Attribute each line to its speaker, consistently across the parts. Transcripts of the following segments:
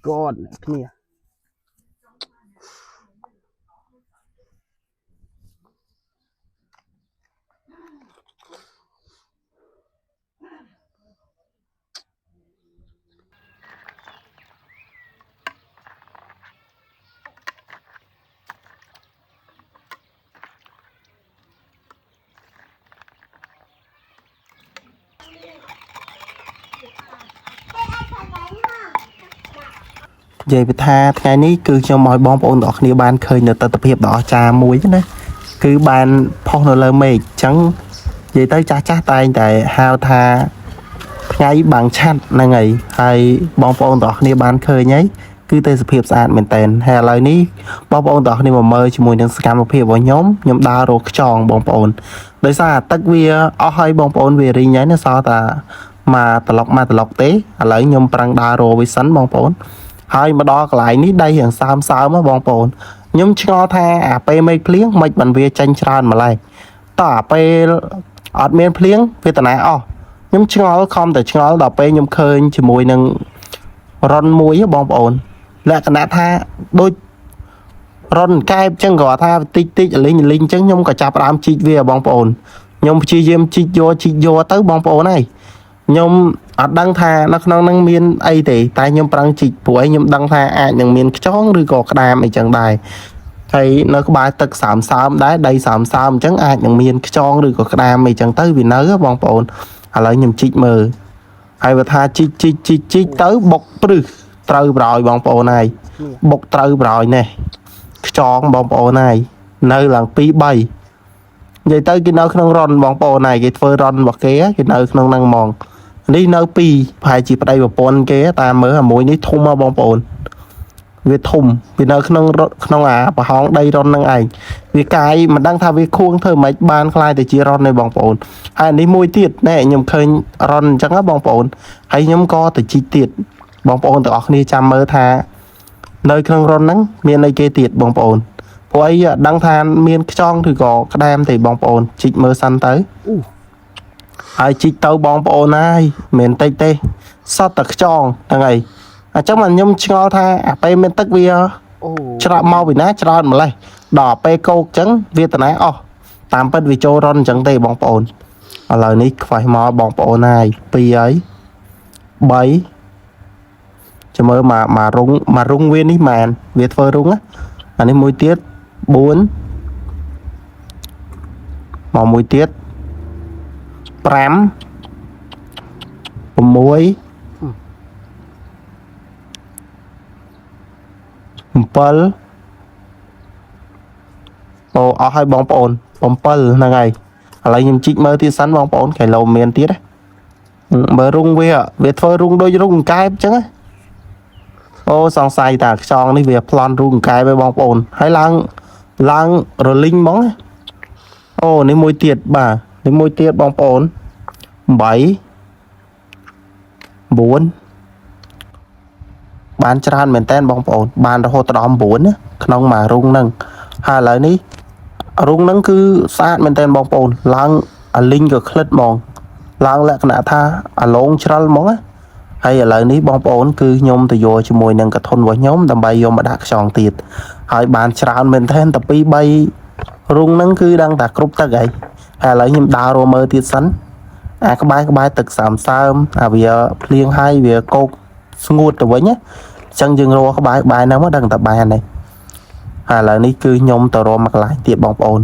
Speaker 1: god គ្នា និយាយពីថាថ្ងៃនេះគឺខ្ញុំឲ្យបងប្អូនទាំងអស់គ្នាបានឃើញនៅទស្សនភាពដ៏អស្ចារ្យមួយណាគឺបានផុសនៅលើមេឃអញ្ចឹងនិយាយទៅចាស់តែងតែហៅថាថ្ងៃបាំងឆាត់ហ្នឹងហើយបងប្អូនទាំងអស់គ្នាបានឃើញហើយគឺទេសភាពស្អាតមែនតើហើយឥឡូវនេះបងប្អូនទាំងអស់គ្នាមកមើលជាមួយនឹងសកម្មភាពរបស់ខ្ញុំដើររកខ្យងបងប្អូនដោយសារទឹកវាអស់ហើយបងប្អូនវារីងហើយណាសល់តែមកត្រឡប់ទេឥឡូវខ្ញុំប្រឹងដើររកវាសិនបងប្អូនហើយមកដល់កន្លែងនេះដីរៀងសើមៗបងប្អូនខ្ញុំឆ្ងល់ថាអាពេលមេឃភ្លៀងមិនបានវាចាញ់ច្រើនម្ល៉េះតើអាពេលអត់មានភ្លៀងវាតាណាអស់ខ្ញុំឆ្ងល់ខំតែឆ្ងល់ដល់ពេលខ្ញុំឃើញជាមួយនឹងរុនមួយបងប្អូនលក្ខណៈថាដូចរុនកែបចឹងគាត់ថាតិចលីងចឹងខ្ញុំក៏ចាប់ផ្ដើមជីកវាបងប្អូនខ្ញុំព្យាយាមជីកយកទៅបងប្អូនហើយខ្ញុំអត់ដឹងថានៅក្នុងនឹងមានអីទេតែខ្ញុំប្រឹងជីកព្រោះខ្ញុំដឹងថាអាចនឹងមានខ្យងឬក៏ក្តាមអីចឹងដែរហើយនៅក្បែរទឹកសើមដែរដីសើមអញ្ចឹងអាចនឹងមានខ្យងឬក៏ក្តាមអីចឹងទៅវានៅបងប្អូនឥឡូវខ្ញុំជីកមើលហើយបើថាជីកទៅបុកព្រឹសត្រូវប្រយបងប្អូនហើយបុកត្រូវប្រយនេះខ្យងបងប្អូនហើយនៅឡើង2 3និយាយទៅគេនៅក្នុងរុនបងប្អូនហើយគេធ្វើរុនរបស់គេគេនៅក្នុងហ្នឹងហ្មងនេះនៅ2ប្រហែលជាប្តីប្រពន្ធគេតាមមើលអាមួយនេះធំមកបងប្អូនវាធំវានៅក្នុងអាប្រហោងដីរុនហ្នឹងឯងវាកាយមិនដឹងថាវាខួងធ្វើម៉េចបានខ្លាយទៅជារុនទេបងប្អូនហើយនេះមួយទៀតណែខ្ញុំឃើញរុនអញ្ចឹងបងប្អូនហើយខ្ញុំក៏ទៅជីកទៀតបងប្អូនទាំងអស់គ្នាចាំមើលថានៅក្នុងរុនហ្នឹងមានអីគេទៀតបងប្អូនព្រោះអីដឹងថាមានខ្យងឬក៏ក្តាមទេបងប្អូនជីកមើលសិនទៅហើយជីកទៅបងប្អូនហើយមិនតិចទេសតតែខ្យងហ្នឹងហើយអញ្ចឹងមកខ្ញុំឆ្ងល់ថាអាពេលមានទឹកវាច្រាក់មកពីណាច្រើនម្លេះដល់ពេលកោកអញ្ចឹងវាតាណាអស់តាមពិតវាចូលរុនអញ្ចឹងទេបងប្អូនឥឡូវនេះខ្វះមកបងប្អូនហើយ2ហើយ3ចាំមើលមករុងវានេះមែនវាធ្វើរុងណាអានេះមួយទៀត4មកមួយទៀត5 6 7អូអស់ហើយបងប្អូន7ហ្នឹងហើយឥឡូវខ្ញុំជីកមើលទៀតសិនបងប្អូនគីឡូមានទៀតមើលរុងវាធ្វើរុងដូចរុងកែបអញ្ចឹងអូសង្ស័យតាខ្យងនេះវាប្លន់រុងកែបឯងបងប្អូនហើយឡើងរលីងហ្មងអូនេះមួយទៀតបាទនេះមួយទៀតបងប្អូន8 9បានច្រើនមែនតើបងប្អូនបានរហូតដល់9ណាក្នុងមួយរុងហ្នឹងហើយឥឡូវនេះរុងហ្នឹងគឺស្អាតមែនតើបងប្អូនឡើងអាលីងក៏ក្លិតហ្មងឡើងលក្ខណៈថាអាឡងច្រិលហ្មងណាហើយឥឡូវនេះបងប្អូនគឺខ្ញុំទៅយកជាមួយនឹងកធុនរបស់ខ្ញុំដើម្បីយកមកដាក់ខ្យងទៀតហើយបានច្រើនមែនតើតែ2 3រុងហ្នឹងគឺដឹងតែគ្រប់ទឹកហើយឥឡូវខ្ញុំដើររមើលទៀតសិនអាក្បែរទឹកសើមអាវាភ្លៀងហើយវាកោកស្ងួតទៅវិញណាអញ្ចឹងយើងរកក្បែរហ្នឹងមកដឹងតែបានហើយហើយឥឡូវនេះគឺខ្ញុំទៅរកមកកន្លែងទៀតបងប្អូន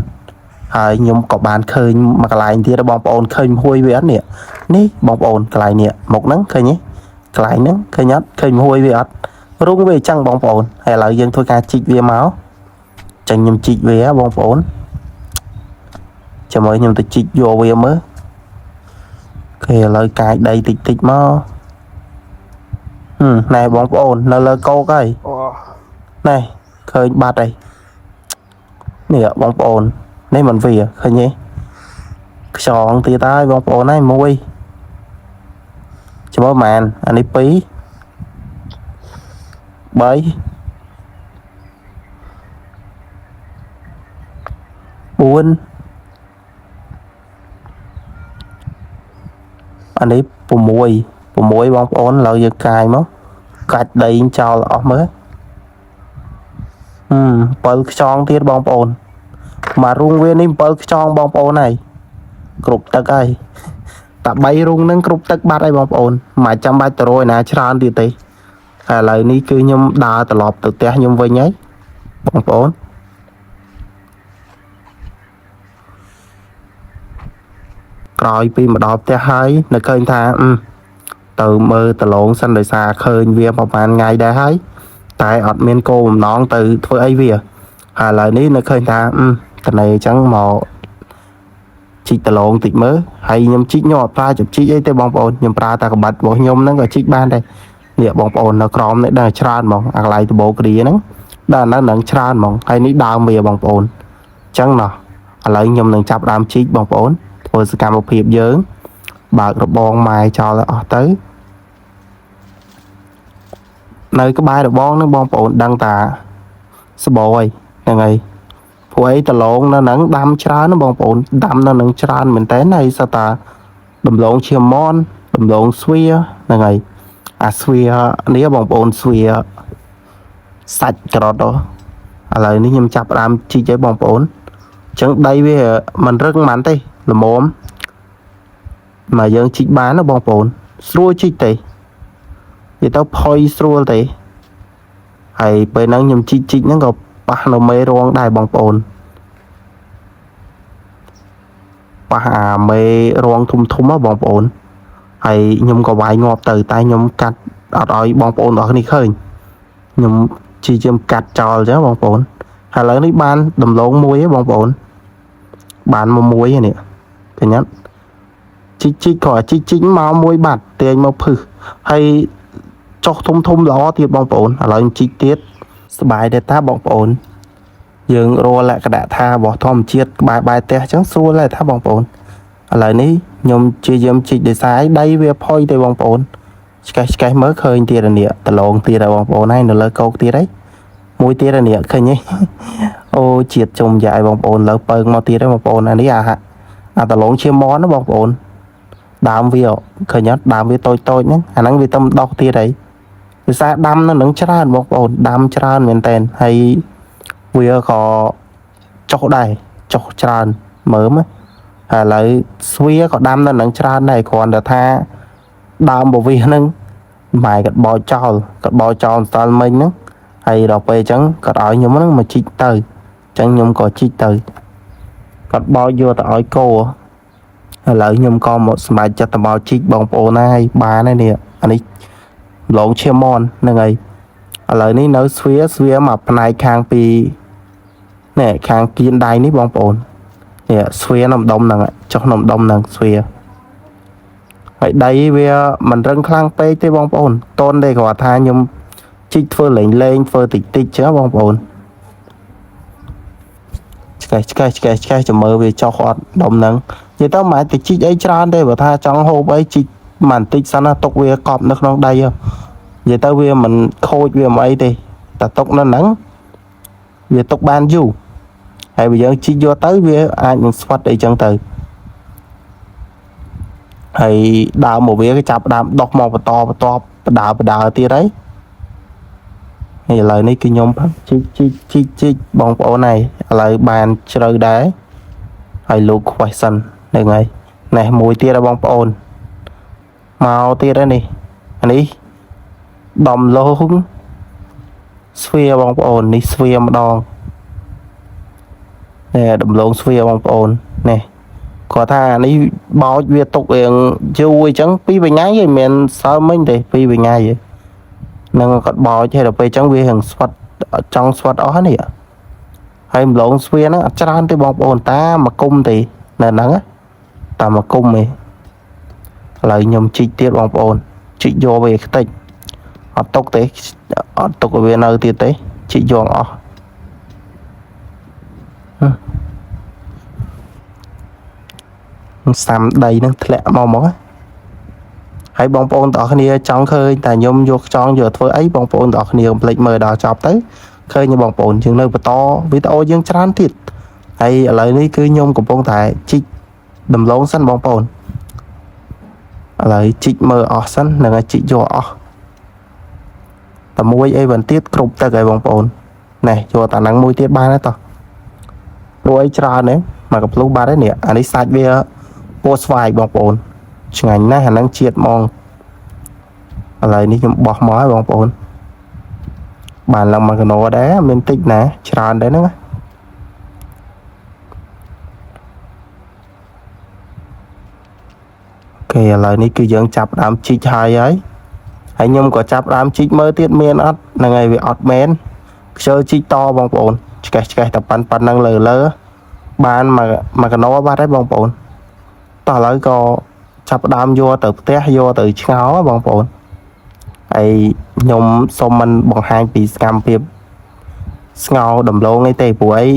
Speaker 1: ហើយខ្ញុំក៏បានឃើញមកកន្លែងទៀតបងប្អូនឃើញហួយវាអត់នេះបងប្អូនកន្លែងនេះមុខហ្នឹងឃើញទេកន្លែងហ្នឹងឃើញអត់ឃើញហួយវាអត់រុងវាអញ្ចឹងបងប្អូនហើយឥឡូវយើងធ្វើការជីកវាមកចាញ់ខ្ញុំជីកវាបងប្អូនចាំមើលខ្ញុំទៅជីកយកវាមើលគេឥឡូវកាយដីតិចមកណែបងប្អូននៅលើកោកហើយណែឃើញបាត់ហើយនេះបងប្អូននេះមិនវាឃើញទេខ្យងទៀតហើយបងប្អូនហើយមួយចាំមើលម៉ានអានេះ2 3 4អានេះ6បងប្អូនឥឡូវយើងកាយមក កាច់ដីចោលអស់មើល7ខ្យងទៀតបងប្អូនមករូងវានេះ7ខ្យងបងប្អូនហើយគ្រប់ទឹកហើយតែ3រូងហ្នឹងគ្រប់ទឹកបាត់ហើយបងប្អូនមិនចាំបាច់ទៅរយណាច្រើនទៀតទេឥឡូវនេះគឺខ្ញុំដើរត្រឡប់ទៅផ្ទះខ្ញុំវិញហើយបងប្អូនក្រោយពីមកដល់ផ្ទះហើយនៅឃើញថាទៅមើលដលងសិនដោយសារឃើញវាប្រហែលថ្ងៃដែរហើយតែអត់មានគោលបំណងទៅធ្វើអីវាហើយឥឡូវនេះនៅឃើញថាតនេអញ្ចឹងមកជីកដលងតិចមើលហើយខ្ញុំជីកខ្ញុំអត់ប្រើជិបជីកអីទេបងប្អូនខ្ញុំប្រើតែក្បាច់របស់ខ្ញុំហ្នឹងក៏ជីកបានដែរនេះបងប្អូននៅក្រោមនេះដល់ច្រើនហ្មងអាកន្លែងដបូគ្រាហ្នឹងដល់នៅនឹងច្រើនហ្មងហើយនេះដើមវាបងប្អូនអញ្ចឹងណោះឥឡូវខ្ញុំនឹងចាប់ដើមជីកបងប្អូនធ្វើសកម្មភាពយើងបើករបងម៉ែចោលឲ្យអស់ទៅនៅក្បែររបងហ្នឹងបងប្អូនដឹងតាសបោហើយហ្នឹងហើយព្រោះអីដលងនៅហ្នឹងដាំច្រើនណាបងប្អូនដាំនៅហ្នឹងច្រើនមែនតើហើយសតាដំឡូងឈាមមនដំឡូងស្វាហ្នឹងហើយអាស្វានេះបងប្អូនស្វាសាច់ក្រត់ឥឡូវនេះខ្ញុំចាប់ដើមជីកឲ្យបងប្អូនអញ្ចឹងដីវាមិនរឹងហ្មងទេល្មមមកយើងជីកបានណាបងប្អូនស្រួលជីកទេនិយាយទៅផុយស្រួលទេហើយពេលហ្នឹងខ្ញុំជីកហ្នឹងក៏ប៉ះនៅមេរងដែរបងប្អូនប៉ះអាមេរងធំហ៎បងប្អូនហើយខ្ញុំក៏វាយងាប់ទៅតែខ្ញុំកាត់អត់ឲ្យបងប្អូនអរនេះឃើញខ្ញុំជីជាកាត់ចោលចឹងបងប្អូនហើយឥឡូវនេះបានដំឡូងមួយហ៎បងប្អូនបានមួយនេះឃើញអត់ជីកក៏ជីកមកមួយបាត់ទាញមកភឹសហើយចុះធំល្អទៀតបងប្អូនឥឡូវជីកទៀតសบายដែរតាបងប្អូនយើងរលលក្ខណៈថារបស់ធម្មជាតិក្បែរផ្ទះអញ្ចឹងស្រួលដែរថាបងប្អូនឥឡូវនេះខ្ញុំជាយាមជីកដោយសារដៃវាផុយទេបងប្អូនឆ្កេះមើលឃើញទៀតនេះដលងទៀតហើយបងប្អូនហើយនៅលើកោកទៀតហើយមួយទៀតនេះឃើញទេអូជាតិជុំយ៉ាយបងប្អូនលើពើងមកទៀតហើយបងប្អូនអានេះអាដលងឈាមមនណាបងប្អូនដើមវាឃើញអត់ដើមវាតូចហ្នឹងអាហ្នឹងវាទៅដោះទៀតហើយភាសាដាំនៅនឹងច្រើនបងប្អូនដាំច្រើនមែនតើហើយវាក៏ចុះដែរចុះច្រើនមើលមកឥឡូវស្វាក៏ដាំនៅនឹងច្រើនដែរគ្រាន់តែថាដើមរបស់វាហ្នឹងម៉ែគាត់បោចចោលស្ទល់មិញហ្នឹងហើយដល់ពេលអញ្ចឹងគាត់ឲ្យខ្ញុំហ្នឹងមកជីកទៅអញ្ចឹងខ្ញុំក៏ជីកទៅគាត់បោចយកទៅឲ្យគោឥឡូវខ្ញុំក៏មកសម្រេចចិត្តទៅមកជីកបងប្អូនហើយបានហើយនេះអានេះឡងឈាមនហ្នឹងហើយឥឡូវនេះនៅស្វាមកផ្នែកខាងពីនេះខាងគៀនដៃនេះបងប្អូននេះស្វានំដុំហ្នឹងចុះនំដុំហ្នឹងស្វាហើយដីវាមិនរឹងខ្លាំងពេកទេបងប្អូនតូនទេគាត់ថាខ្ញុំជីកធ្វើលេងធ្វើតិចចឹងបងប្អូនឆ្កេះចាំមើលវាចុះអត់ដុំហ្នឹងនិយាយទៅមិនអាចទៅជីកអីច្រើនទេបើថាចង់ហូបអីជីកមិនតិចសិនណាទុកវាកប់នៅក្នុងដីនិយាយទៅវាមិនខូចវាមិនអីទេតែទុកនៅហ្នឹងវាទុកបានយូរហើយបើយើងជីកយកទៅវាអាចនឹងស្វិតអីចឹងទៅហើយដើមមកវាក៏ចាប់ដើមដុះមកបន្តបដើទៀតហើយឥឡូវនេះគឺខ្ញុំជីកបងប្អូនហើយឥឡូវបានជ្រៅដែរហើយលោក question ហ្នឹងហើយនេះមួយទៀតហើយបងប្អូនមកទៀតហើយនេះអានេះដំឡូងស្វាបងប្អូននេះស្វាម្ដងនេះដំឡូងស្វាបងប្អូននេះគាត់ថានេះបោចវាទុករៀងយូរអញ្ចឹង2ថ្ងៃឯងមិនសើមិញទេ2ថ្ងៃឯងនឹងគាត់បោចហើយដល់ពេលអញ្ចឹងវារៀងស្វិតចង់ស្វិតអស់នេះហើយដំឡូងស្វាហ្នឹងអត់ច្រើនទេបងប្អូនតាមកគុំទេនៅហ្នឹងតាមកគុំឯងឥឡូវខ្ញុំជីកទៀតបងប្អូនជីកយកវាខ្ទេចអត់ទុកទេអត់ទុកឲ្យវានៅទៀតទេជីកយកអស់សាំដីហ្នឹងធ្លាក់មកហើយបងប្អូនទាំងអស់គ្នាចង់ឃើញតែខ្ញុំយកខ្យងយកធ្វើអីបងប្អូនទាំងអស់គ្នាកុំភ្លេចមើលដល់ចប់ទៅឃើញបងប្អូនយើងនៅបន្តវីដេអូយើងច្រើនទៀតហើយឥឡូវនេះគឺខ្ញុំកំពុងតែជីកដំឡូងសិនបងប្អូនឥឡូវជីកមើលអស់សិននឹងឲ្យជីកយកអស់ មួយអីបន្ទៀតគ្រប់ទឹកហើយបងប្អូននេះយកតាហ្នឹងមួយទៀតបានហើយតោះរួចច្រើនទេមកកំភ្លុះបាត់ហើយនេះអានេះសាច់វាពណ៌ស្វាយបងប្អូនឆ្ងាញ់ណាស់អាហ្នឹងជាតិហ្មងឥឡូវនេះខ្ញុំបោះមកហើយបងប្អូនបានឡើងមកកណោដែរមានតិចណាច្រើនដែរហ្នឹងអូខេឥឡូវនេះគឺយើងចាប់ដើមជីកហើយខ្ញុំក៏ចាប់ដើមជីកមើលទៀតមានអត់ហ្នឹងហើយវាអត់មែនខ្ជិលជីកតបងប្អូនឆ្កេះតែប៉ុណ្ណឹងលើបានមកកណោបាត់ហើយបងប្អូនតោះឥឡូវក៏ចាប់ដើមយកទៅផ្ទះយកទៅឆ្ងោបងប្អូនហើយខ្ញុំសុំមិនបង្ហាញពីសកម្មភាពស្ងោដំឡូងអីទេព្រោះអី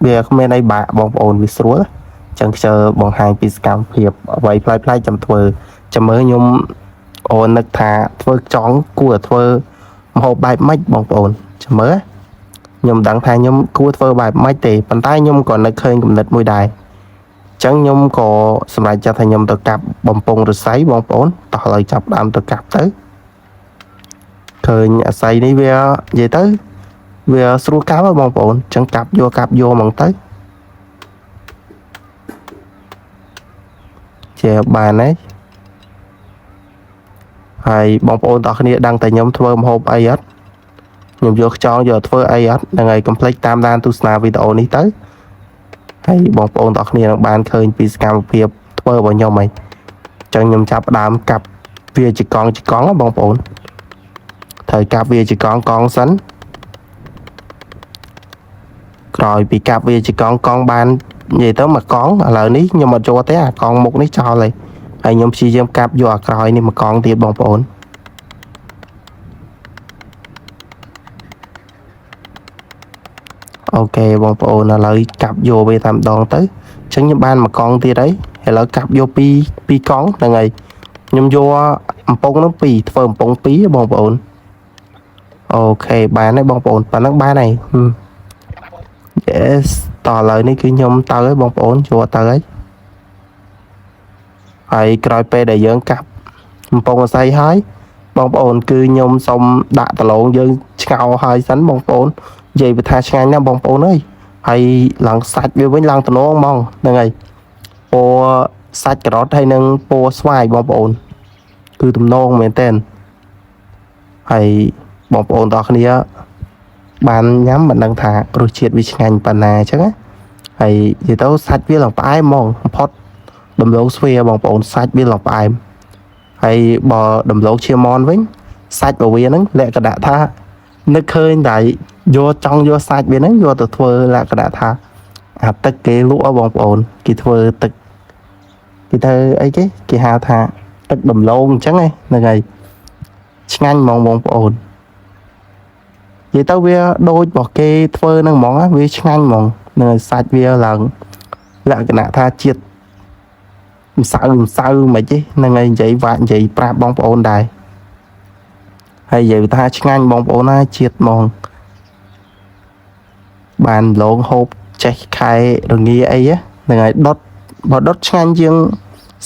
Speaker 1: វាគ្មានអីបាក់បងប្អូនវាស្រួលចឹងខ្ជិលបង្ហាញពីសកម្មភាពអ្វីផ្លែកចាំធ្វើចាំមើលខ្ញុំអូននឹកថាធ្វើចង់គួរធ្វើម្ហូបបែបម៉េចបងប្អូនចាំមើលខ្ញុំដឹងថាខ្ញុំគួរធ្វើបែបម៉េចទេប៉ុន្តែខ្ញុំក៏នឹកឃើញគំនិតមួយដែរចឹងខ្ញុំក៏សម្រេចចិត្តថាខ្ញុំទៅកាប់បំពង់ឫស្សីបងប្អូនតោះឥឡូវចាប់ដើមទៅកាប់ទៅឃើញអាស័យនេះវានិយាយទៅវាស្រួលកាប់បងប្អូនចឹងកាប់យកហ្មងទៅជាបានហើយបងប្អូនទាំងគ្នាដឹងតែខ្ញុំធ្វើម្ហូបអីអត់ខ្ញុំយកខ្យងយកធ្វើអីអត់ហ្នឹងហើយកុំភ្លេចតាមដានទស្សនាវីដេអូនេះទៅហើយបងប្អូនទាំងគ្នានឹងបានឃើញពីសកម្មភាពធ្វើរបស់ខ្ញុំហើយអញ្ចឹងខ្ញុំចាប់ដើមកាប់វាជាកង់បងប្អូនត្រូវកាប់វាជាកង់សិនក្រោយពីកាប់វាជាកង់បាននិយាយទៅមួយកង់ឥឡូវនេះខ្ញុំអត់ចូលទេអាកង់មុខនេះចោលហើយខ្ញុំព្យាយាមកាប់យកអាក្រោយនេះមួយកង់ទៀតបងប្អូនអូខេបងប្អូនឥឡូវកាប់យកវាតែម្ដងទៅអញ្ចឹងខ្ញុំបានមួយកង់ទៀតហើយឥឡូវកាប់យកពីរកង់ហ្នឹងហើយខ្ញុំយកអំពងនោះធ្វើអំពង2បងប្អូនអូខេបានហើយបងប្អូនប៉ណ្ណឹងបានហើយ yes តឥឡូវនេះគឺខ្ញុំទៅហើយបងប្អូនចូលទៅហើយក្រោយពេលដែលយើងកាប់កំពង់អស័យហើយបងប្អូនគឺខ្ញុំសុំដាក់ដលងយើងឆ្កោហើយសិនបងប្អូននិយាយវាថាឆ្ងាញ់ណាស់បងប្អូនអើយហើយឡើងសាច់វាវិញឡើងតំណងហ្មងហ្នឹងហើយពណ៌សាច់ការ៉ុតហើយនឹងពណ៌ស្វាយបងប្អូនគឺតំណងមែនតើហើយបងប្អូនទាំងគ្នាបានញ៉ាំមិនដឹងថារសជាតិវាឆ្ងាញ់ប៉ុណ្ណាអញ្ចឹងណាហើយនិយាយទៅសាច់វាឡើងផ្អែមហ្មងបំផុតដំឡូងស្វាបងប្អូនសាច់វាឡើងផ្អែមហើយបើដំឡូងឈាមនវិញសាច់របស់វាហ្នឹងលក្ខណៈថានឹកឃើញតែចង់យកសាច់វាហ្នឹងយកទៅធ្វើលក្ខណៈថាអាទឹកគេលក់បងប្អូនគេធ្វើទឹកគេទៅអីគេហៅថាទឹកដំឡូងអញ្ចឹងហ្នឹងហើយឆ្ងាញ់ហ្មងបងប្អូននិយាយទៅវាដូចរបស់គេធ្វើហ្នឹងហ្មងវាឆ្ងាញ់ហ្មងនឹងសាច់វាឡើងលក្ខណៈថាជាតិម្សៅមិនហ្នឹងហើយនិយាយប្រាប់បងប្អូនដែរហើយនិយាយថាឆ្ងាញ់បងប្អូនណាជាតិហ្មងបានលងហូបចេះខែរងាអីហ្នឹងហើយដុតឆ្ងាញ់ជាង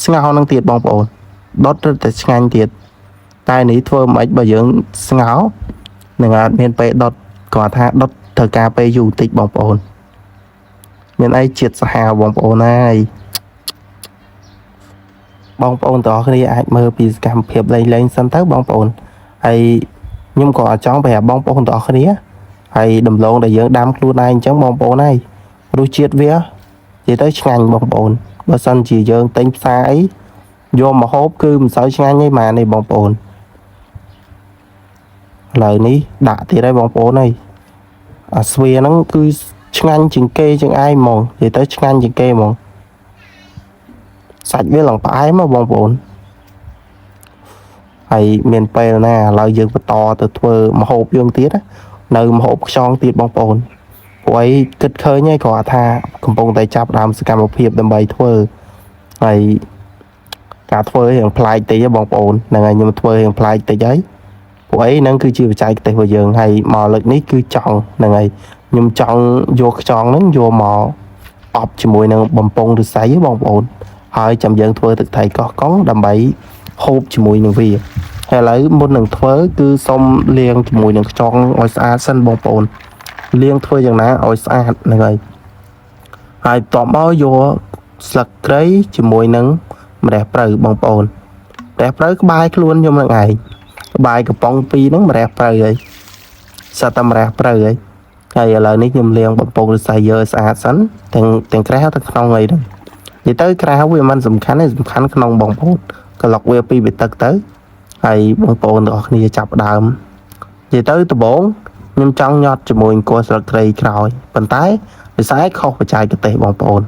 Speaker 1: ស្ងោរហ្នឹងទៀតបងប្អូនដុតតែឆ្ងាញ់ទៀតតែនេះធ្វើមិនបើយើងស្ងោរនឹងអត់មានពេលដុតគាត់ថាដុតត្រូវការពេលយូរតិចបងប្អូនមានអីជាតិសាហាវបងប្អូនហើយបងប្អូនទាំងអស់គ្នាអាចមើលពីសកម្មភាពលេងសិនទៅបងប្អូនហើយខ្ញុំក៏ចង់ប្រាប់បងប្អូនទាំងអស់គ្នាហើយដំឡូងដែលយើងដាំខ្លួនឯងអញ្ចឹងបងប្អូនហើយរសជាតិវានិយាយទៅឆ្ងាញ់បងប្អូនបើសិនជាយើងទិញផ្សារអីយកមកហូបគឺមិនសូវឆ្ងាញ់ទេម៉ានេះបងប្អូនឥឡូវនេះដាក់ទៀតហើយបងប្អូនហើយអាស្វាហ្នឹងគឺឆ្ងាញ់ជាងគេជាងឯងហ្មងនិយាយទៅឆ្ងាញ់ជាងគេហ្មងសាច់វាឡើងផ្អែមបងប្អូនហើយមានពេលណាឥឡូវយើងបន្តទៅធ្វើម្ហូបយើងទៀតនៅម្ហូបខ្យងទៀតបងប្អូនព្រោះអីគិតឃើញហើយគាត់ថាកំពុងតែចាប់ដើមសកម្មភាពដើម្បីធ្វើហើយការធ្វើរៀងប្លែកតិចបងប្អូនហ្នឹងហើយខ្ញុំធ្វើរៀងប្លែកតិចហើយព្រោះអីហ្នឹងគឺជាបច្ចេកទេសរបស់យើងហើយមកលើកនេះគឺចង់ហ្នឹងហើយខ្ញុំចង់យកខ្យងហ្នឹងយកមកអបជាមួយនឹងបំពង់ឫស្សីបងប្អូនហើយចាំយើងធ្វើទឹកត្រីកោះកុងដើម្បីហូបជាមួយនឹងវា ហើយឥឡូវមុននឹងធ្វើគឺសុំលាងជាមួយនឹងខ្យងឲ្យស្អាតសិនបងប្អូនលាងធ្វើយ៉ាងណាឲ្យស្អាតហ្នឹងហើយបន្ទាប់មកយកស្លឹកគ្រៃជាមួយនឹងម្រះព្រៅបងប្អូនម្រះព្រៅក្បែរខ្លួនខ្ញុំនឹងឯងក្បែរកំប៉ុង2ហ្នឹងម្រះព្រៅហើយសិតតែម្រះព្រៅហើយឥឡូវនេះខ្ញុំលាងបំពង់ឫស្សីយើស្អាតសិនទាំងក្រៅទាំងក្នុងអីហ្នឹងនិយាយទៅក្រៅវាមិនសំខាន់ទេសំខាន់ក្នុងបងប្អូនក្លុកវាពីទឹកទៅហើយបងប្អូនទាំងអស់គ្នាចាប់ដើមនិយាយទៅដំបូងខ្ញុំចង់ញ៉ាត់ជាមួយគល់ស្លឹកគ្រៃក្រោយប៉ុន្តែវិស័យខុសបច្ចេកទេសបងប្អូន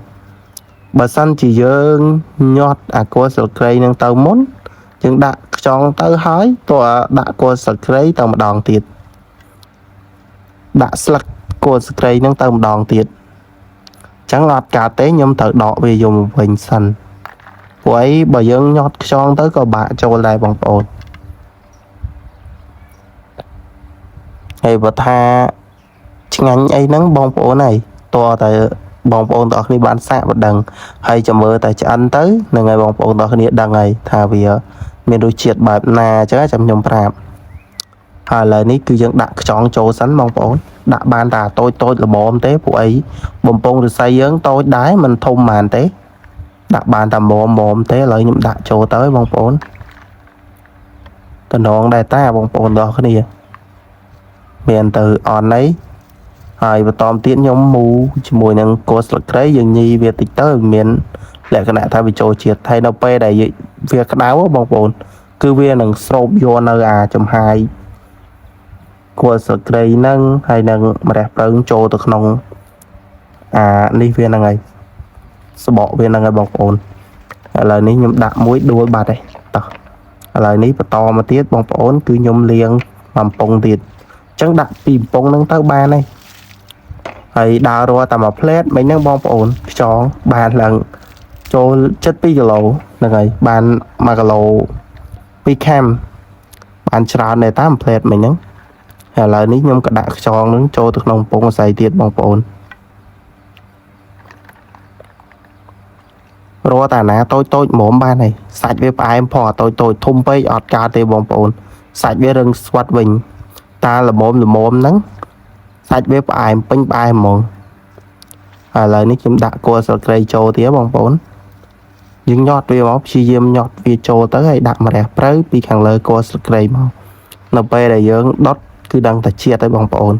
Speaker 1: បើសិនជាយើងញ៉ាត់អាគល់ស្លឹកគ្រៃនឹងទៅមុនយើងដាក់ខ្យងទៅហើយតោះដាក់គល់ស្លឹកគ្រៃទៅម្ដងទៀតដាក់ស្លឹកគល់ស្លឹកគ្រៃនឹងទៅម្ដងទៀតអញ្ចឹងអត់កើតទេខ្ញុំត្រូវដកវាយកមកវិញសិនព្រោះអីបើយើងញ៉ាត់ខ្យងទៅក៏បាក់ចូលដែរបងប្អូនហើយបើថាឆ្ងាញ់អីហ្នឹងបងប្អូនហើយតើតែបងប្អូនទាំងអស់គ្នាបានសាកបណ្ដឹងហើយចាំមើលតែឆ្អិនទៅនឹងហើយបងប្អូនទាំងអស់គ្នាដឹងហើយថាវាមានរសជាតិបែបណាអញ្ចឹងចាំខ្ញុំប្រាប់ហើយឥឡូវនេះគឺយើងដាក់ខ្យងចូលសិនបងប្អូនដាក់បានតែតូចល្មមទេព្រោះអីបំពង់ឫស្សីយើងតូចដែរមិនធំបានទេដាក់បានតែមុំទេឥឡូវខ្ញុំដាក់ចូលទៅបងប្អូនតំណងដែរតាបងប្អូនទាំងអស់គ្នាមានទៅអនអីហើយបន្តទៀតខ្ញុំមូជាមួយនឹងគល់ស្លឹកគ្រៃយើងញីវាតិចទៅមានលក្ខណៈថាវាចូលជាតិហើយនៅពេលដែលវាក្តៅបងប្អូនគឺវានឹងស្រូបយកនៅអាចំហាយគល់ស្លឹកគ្រៃហ្នឹងហើយនឹងម្រះព្រៅចូលទៅក្នុងអានេះវាហ្នឹងហើយសបកវាហ្នឹងហើយបងប្អូនឥឡូវនេះខ្ញុំដាក់មួយដួលបាត់ហើយតោះឥឡូវនេះបន្តមកទៀតបងប្អូនគឺខ្ញុំលាងបំពង់ទៀតអញ្ចឹងដាក់ពីបំពង់ហ្នឹងទៅបានហើយហើយដើររត់តែមួយផ្លែតមិញហ្នឹងបងប្អូនខ្យងបានឡើងចូលចិត្ត2គីឡូហ្នឹងហើយបាន1គីឡូ2ខាំបានច្រើនដែរតាមផ្លែតមិញហ្នឹងហើយឥឡូវនេះខ្ញុំក៏ដាក់ខ្យងហ្នឹងចូលទៅក្នុងបំពង់ស្អីទៀតបងប្អូនរត់តែណាតូចហ្មងបានហើយសាច់វាផ្អែមផងតូចធំពេកអត់កើតទេបងប្អូនសាច់វារឹងស្វិតវិញតាល្មមហ្នឹងសាច់វាផ្អែមពេញផ្អែមហ្មងឥឡូវនេះខ្ញុំដាក់គល់ស្លឹកគ្រៃចូលទៀតបងប្អូនយើងញ៉ាត់វាមកព្យាយាមញ៉ាត់វាចូលទៅហើយដាក់ម្រះព្រៅពីខាងលើគល់ស្លឹកគ្រៃមកនៅពេលដែលយើងដុតគឺដឹងតែជាតិហើយបងប្អូន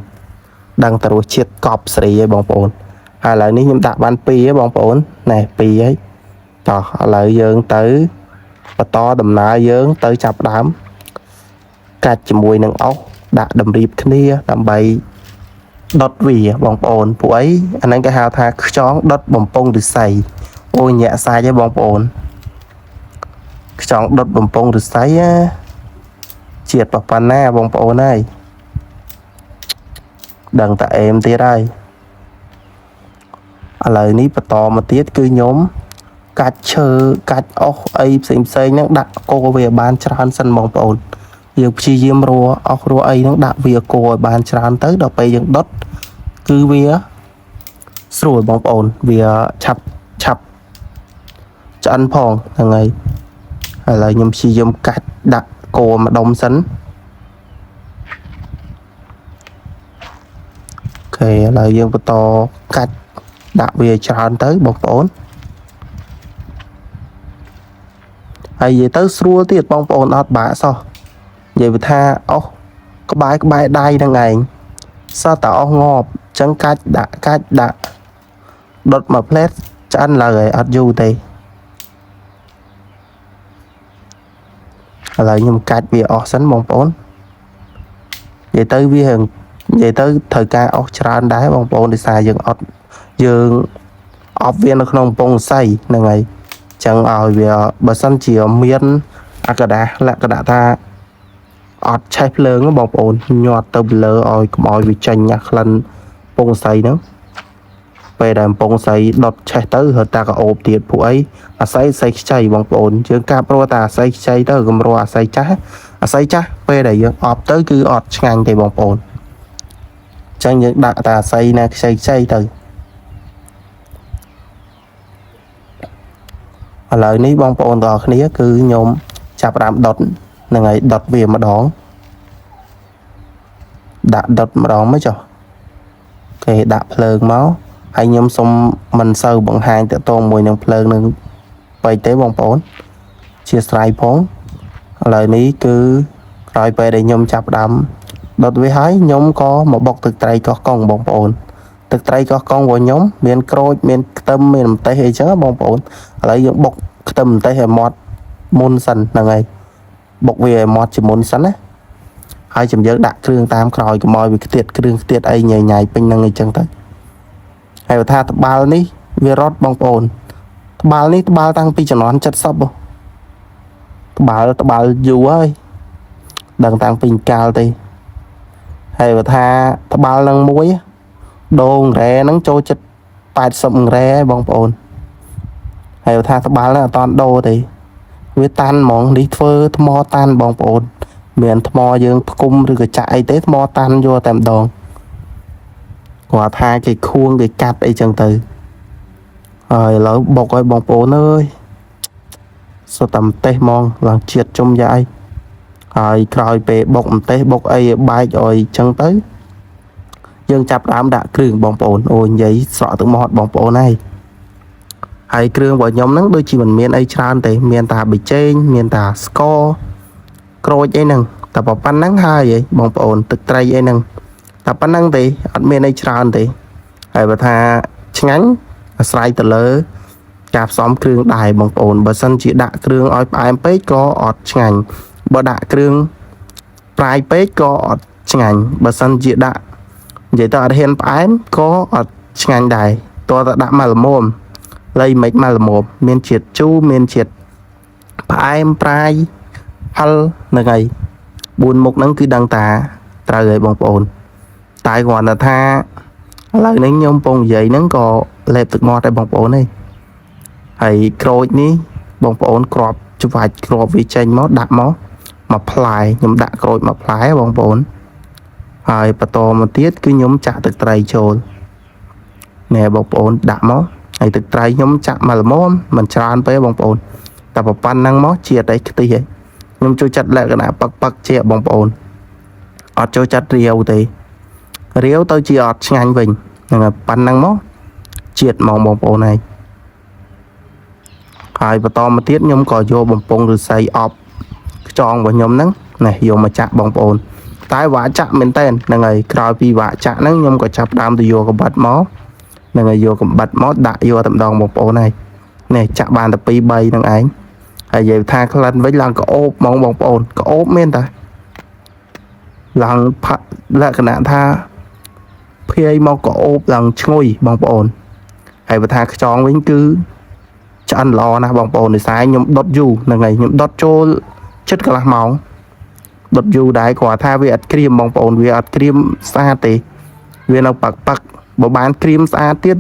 Speaker 1: ដឹងតែរសជាតិកប់ស្រីហើយបងប្អូនហើយឥឡូវនេះខ្ញុំដាក់បាន2ហើយបងប្អូនណែ2ហើយតោះឥឡូវយើងទៅបន្តដំណើរយើងទៅចាប់ដើមកាច់ជាមួយនឹងអុសដាក់តម្រៀបគ្នាដើម្បីដុតវាបងប្អូនពួកអីអាហ្នឹងគេហៅថាខ្យងដុតបំពង់ឫស្សីអូញាក់សាច់ឯងបងប្អូនខ្យងដុតបំពង់ឫស្សីជាតិប៉ុណ្ណាបងប្អូនហើយដឹងតែអេមទៀតហើយឥឡូវនេះបន្តមកទៀតគឺខ្ញុំកាច់ឈើកាច់អុសអីផ្សេងហ្នឹងដាក់កូរវាបានច្រើនសិនបងប្អូនយើងព្យាយាមរស់អុសរស់អីហ្នឹងដាក់វាកូរឲ្យបានច្រើនទៅដល់ពេលយើងដុតគឺវាស្រួលបងប្អូនវាឆាប់ឆ្អិនផងហ្នឹងហើយឥឡូវខ្ញុំព្យាយាមកាច់ដាក់កូរម្ដុំសិនអូខេឥឡូវយើងបន្តកាច់ដាក់វាច្រើនទៅបងប្អូនហើយនិយាយទៅស្រួលទៀតបងប្អូនអត់បាក់សោះនិយាយថាអុសក្បែរដៃហ្នឹងឯងសោះតែអុសងាប់អញ្ចឹងកាច់ដាក់ដុតមួយផ្លែតឆ្អិនឡើយហើយអត់យូរទេឥឡូវខ្ញុំកាច់វាអស់សិនបងប្អូននិយាយទៅត្រូវការអស់ច្រើនដែរបងប្អូនដោយសារយើងអប់វានៅក្នុងកំពង់សីហ្នឹងហើយអញ្ចឹងឲ្យវាបើសិនជាមានអាកដាលក្ខណៈថាអត់ឆេះភ្លើងបងប្អូនញាត់ទៅលើឲ្យកុំឲ្យវាចេញអាក្លិនពងសៃហ្នឹងពេលដែលពងសៃដុតឆេះទៅរត់តាកោបទៀតពួកអីអាស័យខ្ចីបងប្អូនយើងកាប់រត់តាអាស័យខ្ចីទៅកុំរត់អាស័យចាស់ពេលដែលយើងអប់ទៅគឺអត់ឆ្ងាញ់ទេបងប្អូនអញ្ចឹងយើងដាក់តាអាស័យណាខ្ចីទៅឥឡូវនេះបងប្អូនទាំងអស់គ្នាគឺខ្ញុំចាប់ផ្ដើមដុត là ngày đợt về mà đón đã đợt mà đón mới cho cái đã phơn máu hay nhóm xong mình sâu bằng hai tự tôn mùi nâng phơn nâng bay tế bóng bốn chia sài bốn lời ní cứ rồi về để nhóm chạp đám đợt với hái nhóm có một bọc thực trai có con bóng bốn thực trai có con của nhóm miền crôi miền tâm miền tây hay chớ bóng bốn lấy những bọc tâm tây hay mọt môn sân là ngày bọc về mọt chỉ môn sân á hai chấm nhớ đặt kêu tam còi của mọi việc tiệt kêu tiệt ấy nhảy nhảy pin năng người chân tới hay tha tập bao ní virus bong ồn bao ní bao tăng pi cho nó chất sấp bao dù ơi đằng tăng pin cao thì hay tha tập bao năng muối đồn rẻ nắng trôi chất bạt sầm rẻ bong ồn hay tha tập bao là toàn đồ thì với tan món đi phơ mò tan bong ồn miền mò dương cung rồi cái chạy tới mò tan vô tầm đòn quả tha cái khuôn cái cặp ấy chân từ rồi lỡ bọc ơi bóng bố ơi sao tầm tê mong là triệt trong dài rồi rồi về bọc tê bọc ấy bay rồi chân tới dương chập đám đã kêu bóng bố ôi giấy sợ tự mọt bóng bố này hay kêu vào nhóm nắng đôi chỉ mình miền ấy tràn thì miền ta bị trên miền ta score rồi ấy nâng tập vào pan nắng hai vậy bóng bố thực trai ấy nâng tập pan nắng thì admin ấy tràn thì hay bà tha ngắn sai từ lỡ cạp xóm kêu đài bóng ổn bà sân chỉ đã kêu oi em page có ọt ngành bà đã kêu prai page có ọt ngành bà sân chỉ đã vậy ta hiện em có ọt ngành đài tôi đã mà là mồm lấy mấy mà là mồm miền triệt chu miền triệt em prai hal là ngày buồn một nắng cứ đăng tà trả lời bóng ổn tại còn là tha lời nắng nhông bông dậy nắng có lẹp thực mò tại bóng ổn này hay crôi ní bóng ổn crop chụp vài crop vì tranh máu đạp máu mà play nhóm đã crôi mà play bóng ổn hay bà to mà tiết cứ nhóm chạ thực trai trồn nè bóng ổn đạp máu hay thực trai nhóm chạ mà là món mình tràn với bóng ổn tập vào pan năng máu chia đấy cái tí ấy nhóm cho chặt lại cái nào bạc chia bóng ổn ở cho chặt riêu thì riêu tôi chỉ ọt nhanh bình là pan năng máu triệt màu bóng ổn này hai và to mà tiết nhóm có vô bóng bóng rồi xây ọp tròn vào nhóm nắng này vô mà chạm bóng ổn tái vã chạm bên tên là ngày coi vì vã chạm nắng nhóm có chạm đam từ vô có bật máu là ngày vô có bật máu đã vô tầm đòn bóng ổn này này chạm bàn tập pi bay năng ánh hay vậy tha cái lần với lần có ốp mong bóng ổn có ốp men ta lần lại cái nạn tha khi mong có ốp lần chui bóng ổn hay và tha tròn với cứ cho anh lo nè bóng ổn thì sai nhóm đốt dù là ngày nhóm đốt cho chất cả là mỏng đốt dù đại quả tha về cream bóng ổn về cream xa thì về nó bạc bộ bán cream xa tiết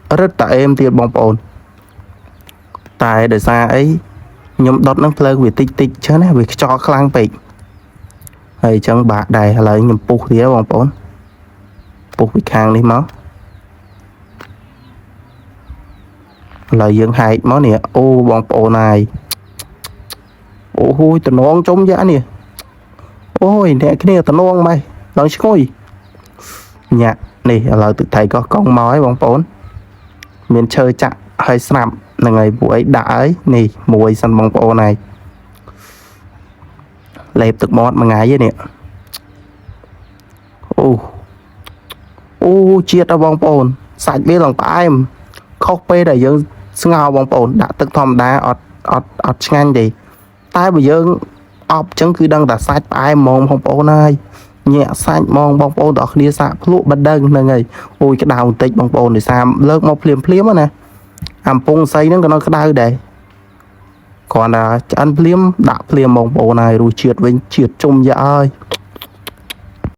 Speaker 1: rất là êm tiết bóng ổn tại để xa ấy nhóm đốt nó plug về tích tích chứ nè vì cho khăn bịch hay chẳng bạc đầy là nhóm bục thì bóng ổn bục bị khang đi máu lời dựng hai máu nè ô bóng ổn này ô hôi tụi nó trống giá nè ôi nè cái này tụi nó mày lần xôi nhạc này là tự thầy có con mói bóng ổn mình chơi chặt hơi snap là ngày buổi đã ấy nè mùi sân bóng ổn này lẹp thực mọt mà ngái vậy nè ô chia ra bóng ổn sạch biết lòng phải em khóc bê đầy dương ngào bóng ổn đã tức thòm đá ọt nhanh gì tai bây giờ ọp chẳng cứ đang đã sạch ai mong bóng ổn này nhẹ sạch mong bóng ổn đó đi xa lụa bật đơn là ngày ôi cái đào tích bóng ổn thì sao lớp một phim á nè am pung xây nó cái đau đây còn là ăn phim đã phim bóng ổn này rồi triệt với triệt chung dạ ơi